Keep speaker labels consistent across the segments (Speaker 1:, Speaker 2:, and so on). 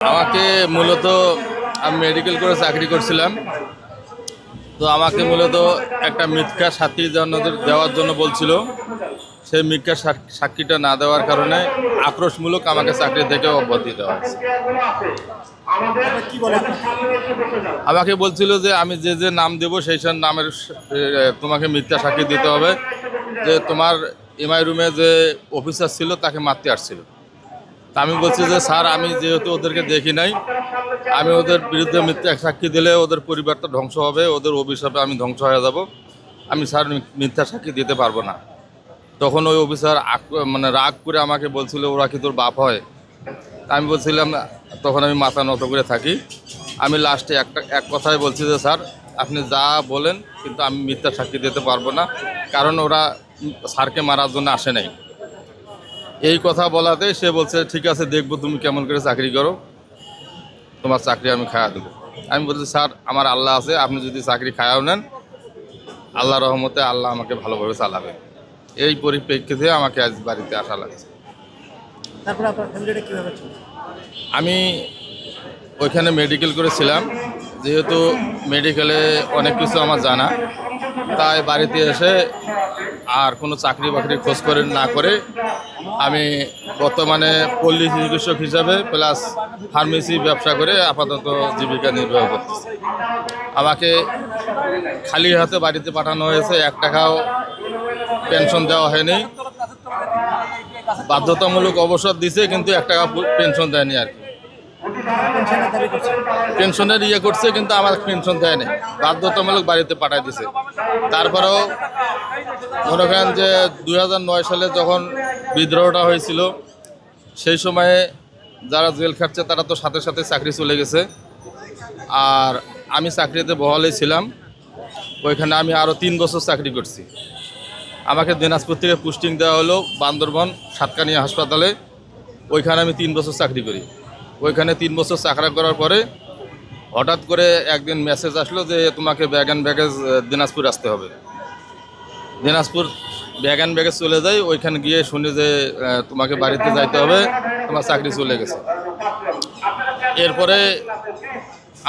Speaker 1: আমাকে মূলত আমি মেডিকেল করে চাকরি করছিলাম। তো আমাকে মূলত একটা মিথ্যা সাক্ষী দেওয়ার জন্য বলছিল। সেই মিথ্যা সাক্ষীটা না দেওয়ার কারণে আক্রোশমূলক আমাকে চাকরি থেকে অব্যাহতি দেওয়া হয়েছে। আমাকে বলছিল যে আমি যে যে নাম দেব সেই সব নামের তোমাকে মিথ্যা সাক্ষী দিতে হবে, যে তোমার এমআই রুমে যে অফিসার ছিল তাকে মারতে আসছিল। তা আমি বলছি যে স্যার, আমি যেহেতু ওদেরকে দেখি নাই, আমি ওদের বিরুদ্ধে মিথ্যা সাক্ষী দিলে ওদের পরিবারটা ধ্বংস হবে, ওদের অভিশাপে আমি ধ্বংস হয়ে যাব। আমি স্যার মিথ্যা সাক্ষী দিতে পারবো না। তখন ওই অফিসার রাগ করে আমাকে বলছিল, ওরা কি তোর বাপ হয়? তা আমি বলছিলাম, তখন আমি মাথা নত করে থাকি। আমি লাস্টে এক কথাই বলছি যে স্যার, আপনি যা বলেন, কিন্তু আমি মিথ্যা সাক্ষী দিতে পারবো না, কারণ ওরা স্যারকে মারার জন্য আসে নাই। এই কথা বলাতে সে বলছে, ঠিক আছে, দেখবো তুমি কেমন করে চাকরি করো, তোমার চাকরি আমি খাওয়া দেবো। আমি বলছি, স্যার, আমার আল্লাহ আছে, আপনি যদি চাকরি খাওয়াও নেন, আল্লাহ রহমতে আল্লাহ আমাকে ভালোভাবে চালাবে। এই পরিপ্রেক্ষিতে আমাকে আজ বাড়িতে আসা লাগছে।
Speaker 2: তারপরে আপনার ফ্যামিলিটা কীভাবে চলছে?
Speaker 1: আমি ওইখানে মেডিকেল করেছিলাম, যেহেতু মেডিকেলে অনেক কিছু আমার জানা, তাই বাড়িতে এসে আর কোনো চাকরি বাকরি খোঁজ করে না করে আমি বর্তমানে পল্লী চিকিৎসক হিসাবে প্লাস ফার্মেসি ব্যবসা করে আপাতত জীবিকা নির্বাহ করতেছি। আমাকে খালি হাতে বাড়িতে পাঠানো হয়েছে, 1 টাকাও পেনশন দেওয়া হয়নি। বাধ্যতামূলক অবসর দিছে, কিন্তু 1 টাকা পেনশন দেয়নি আর কি। পেনশনের করছে, কিন্তু আমার পেনশন দেয়নি, বাধ্যতামূলক বাড়িতে পাঠাই দিছে। তারপরেও মনে করেন যে 2009 সালে যখন বিদ্রোহটা হয়েছিল, সেই সময়ে যারা জেল খাটছে তারা তো সাথে সাথে চাকরি চলে গেছে। আর আমি চাকরিতে বহালে ছিলাম, ওইখানে আমি আরও 3 বছর চাকরি করছি। আমাকে দিনাজপুর থেকে পোস্টিং দেওয়া হলো বান্দরবন সাতকানিয়া হাসপাতালে। ওইখানে আমি 3 বছর চাকরি করি। ওইখানে 3 বছর চাকরি করার পরে হঠাৎ করে একদিন মেসেজ আসলো যে তোমাকে ব্যাগ অ্যান্ড ব্যাগেজ দিনাজপুর আসতে হবে। দিনাজপুর ব্যাগ অ্যান্ড ব্যাগেজ চলে যাই। ওইখানে গিয়ে শুনি যে তোমাকে বাড়িতে যাইতে হবে, তোমার চাকরি চলে গেছে। এরপরে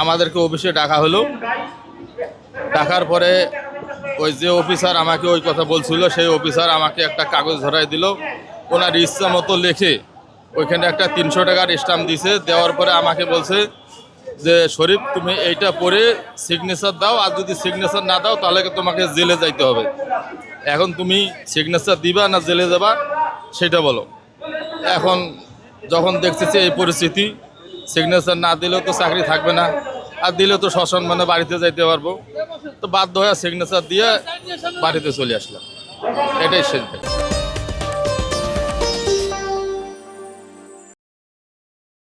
Speaker 1: আমাদেরকে অফিসে ডাকা হলো। ডাকার পরে ওই যে অফিসার আমাকে ওই কথা বলছিল, সেই অফিসার আমাকে একটা কাগজ ধরাই দিল। ওনার ইচ্ছা মতো লিখে ওইখানে একটা 300 টাকার স্ট্যাম্প দিছে। দেওয়ার পরে আমাকে বলছে যে শরীফ, তুমি এইটা পড়ে সিগনেচার দাও, আর যদি সিগনেচার না দাও তাহলে তোমাকে জেলে যাইতে হবে। এখন তুমি সিগনেচার দিবা না জেলে যাবা সেটা বলো। এখন যখন দেখতেছি এই পরিস্থিতি, সিগনেচার না দিলেও তো চাকরি থাকবে না, আর দিলেও তো সসম্মানে বাড়িতে যাইতে পারবো। তো বাধ্য হয়ে সিগনেচার দিয়ে বাড়িতে চলে আসলাম। এটাই সিদ্ধান্ত।